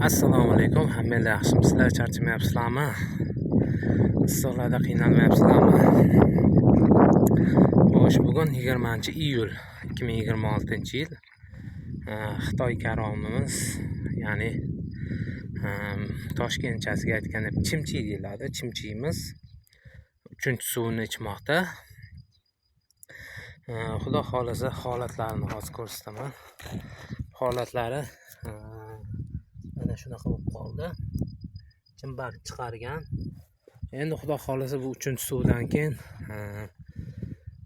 Assalomu alaykum, hammalar yaxshimisizlar? Charchamayapsizlarmi? Issiqlarda qiynalmayapsizlarmi? Xo'sh, bugun 20-iyul 2026-yil. Xitoy karomimiz, ya'ni Toshkentchasiga aytganda chimchi deyiladi. Chimchimiz 3-suvini ichmoqda. Xudo xolasa holatlarini hozir ko'rsataman. Holatlari mana shunaqa bo'lib qoldi. Chimbarib chiqargan. Endi xudo xolasa bu 3-suvdan keyin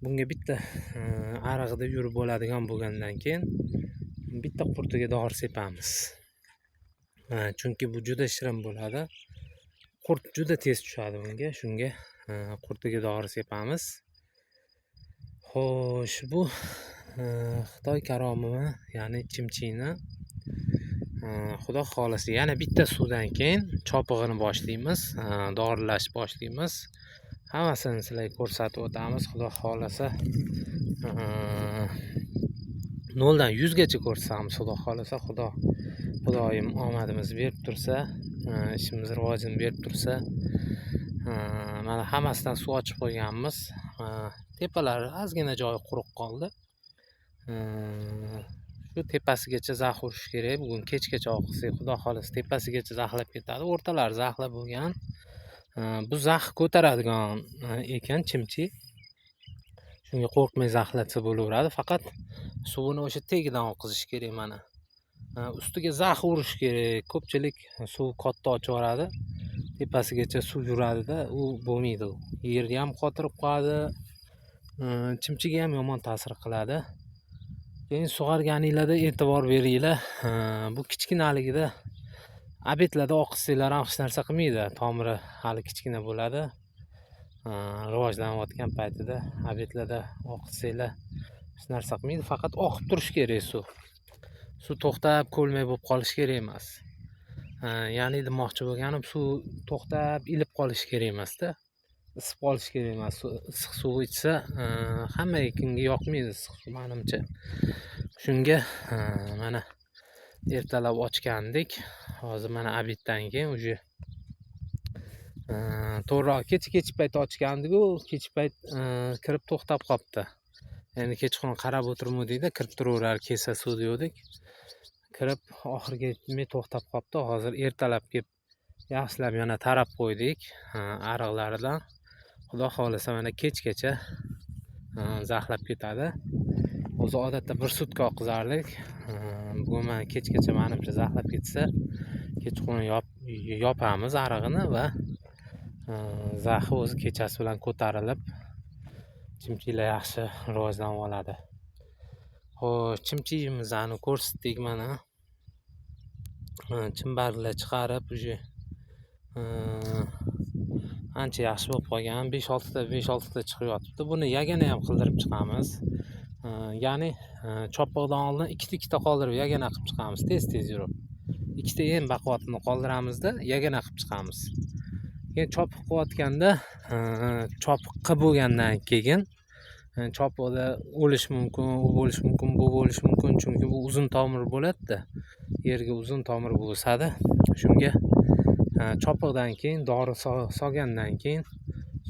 bunga bitta arig'ida yurib bo'ladigan bo'lgandan keyin bitta qurtiga dori sepamiz. Chunki bu juda shirin bo'ladi. Qurt juda tez tushadi bunga. Shunga qurtiga dori sepamiz. Xo'sh, bu Xitoy karomimi, ya'ni chimchini xudo xolasa yana bitta suvdan keyin chopig'ini boshlaymiz, dorlash boshlaymiz. Hammasini sizlarga ko'rsatib o'tamiz. Xudo xolasa 0 dan 100 gacha ko'rsatamiz. Xudo xolasa, Xudoyim omadimizni berib tursa, ishimiz rivojini berib tursa, mana hammasidan suv ochib qo'yganmiz. Tepalari ozgina joyi quruq qoldi. Shu tepasigacha zax urish kerak. Bugun kechgacha oqsak, xudo xolasa tepasigacha zaxlab ketadi. O'rtalari zaxlab bo'lgan. Bu zax ko'taradigan ekan chimchi. Shunga qo'rqmay zaxlatsa bo'laveradi. Faqat suvini o'sha tagidan oqizish kerak mana. Ustiga zax urish kerak. Ko'pchilik suv katta ochib yuboradi. Tepasigacha suv yuradida, u bo'lmaydi. Yerni ham qotirib qo'yadi. Chimchiga ham yomon ta'sir qiladi. Keyin sug'arganinglarda e'tibor beringlar. Bu kichkinaligida abetlarda oqizsanglar ham hech narsa qilmaydi. Tomiri hali kichkina bo'ladi. Rivojlanayotgan paytida abetlarda oqizsanglar hech narsa qilmaydi. Faqat oqib turish kerak suv. Suv to'xtab ko'lmay bo'lib qolish kerak emas. Ya'ni demoqchi bo'lganim, suv to'xtab ilib qolish kerak emasda. Isib qolish kerak emas. Issiq suv ichsa hamma kimga yoqmaydi issiq suv, menimcha. Shunga mana ertalab ochgandik. Hozir mana abitdan keyin uje to'g'riroq kecha payt ochgandik-ku, kecha payt kirib to'xtab qolibdi. Endi kechqurun qarab o'tirmadikda, kirib turaverar kesa suv dedik. Kirib oxirga yetmay to'xtab qolibdi. Hozir ertalab kelib yaxshilab yana tarab qo'ydik ariqlaridan. Xudo xolasa mana kechgacha zaxlab ketadi. O'zi odatda 1 sutka oqizardik. Bugun mana kechgacha menimcha zaxlab ketsa, kechqurun yopamiz arig'ini va zaxi o'zi kechasi bilan ko'tarilib, chimchilar yaxshi rivojlanib oladi. Xo'sh, chimchimizni ko'rsatdik mana. Chimbarlar chiqarib, uje ancha yaxshi bo'lib qolgan. 5-6 ta chiqib yotibdi. Buni yagana ham qildirib chiqamiz. Ya'ni chopig'dan oldin ikkita qoldirib yagana qilib chiqamiz. Tez yurib. Ikkita eng baquvvatini qoldiramizda, yagana qilib chiqamiz. Keyin chopiq qilayotganda, chopiq qilib bo'lgandan keyin chopiqda o'lish mumkin, u bo'lish mumkin, bu bo'lish mumkin, chunki bu uzun tomir bo'ladi-da. Yerga uzun tomir bo'lsa-da, shunga chopiqdan keyin dori solgandan keyin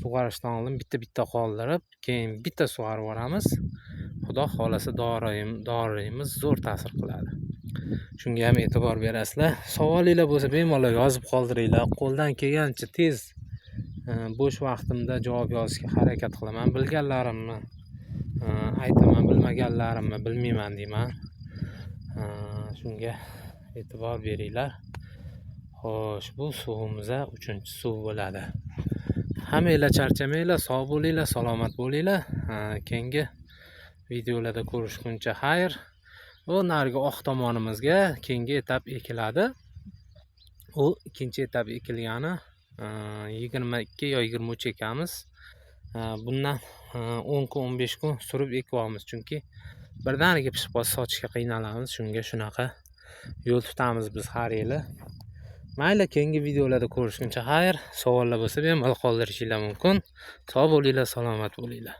sug'orishdan oldin bitta qoldirib, keyin bitta sug'arib yuboramiz. Xudo xolasa dorimiz zo'r ta'sir qiladi. Shunga ham e'tibor berasizlar. Savolinglar bo'lsa bemalol yozib qoldiringlar. Qo'ldan kelgancha tez bo'sh vaqtimda javob yozishga harakat qilaman. Bilganlarimni aytaman, bilmaganlarimni bilmayman deyman. Shunga e'tibor beringlar. Xo'sh, bu suvimiz 3-suv bo'ladi. Hammanglar charchamanglar, sog' bo'linglar, salomat bo'linglar. Keyingi videolarda ko'rishguncha xayr. Bu narigi oq tomonimizga keyingi etap ekiladi. U ikkinchi etap ekilgani 22 yo 23 ekamiz. Bundan 10 kun, 15 kun surib ekyapmiz, chunki birdaniga pishib qolsa sotishga qiynalamiz. Shunga shunaqa yo'l tutamiz biz har yili. Mayli, keyingi videolarda ko'rishguncha xayr. Savollar bo'lsa bemalol qoldirishinglar mumkin. Sog' bo'linglar, salomat bo'linglar.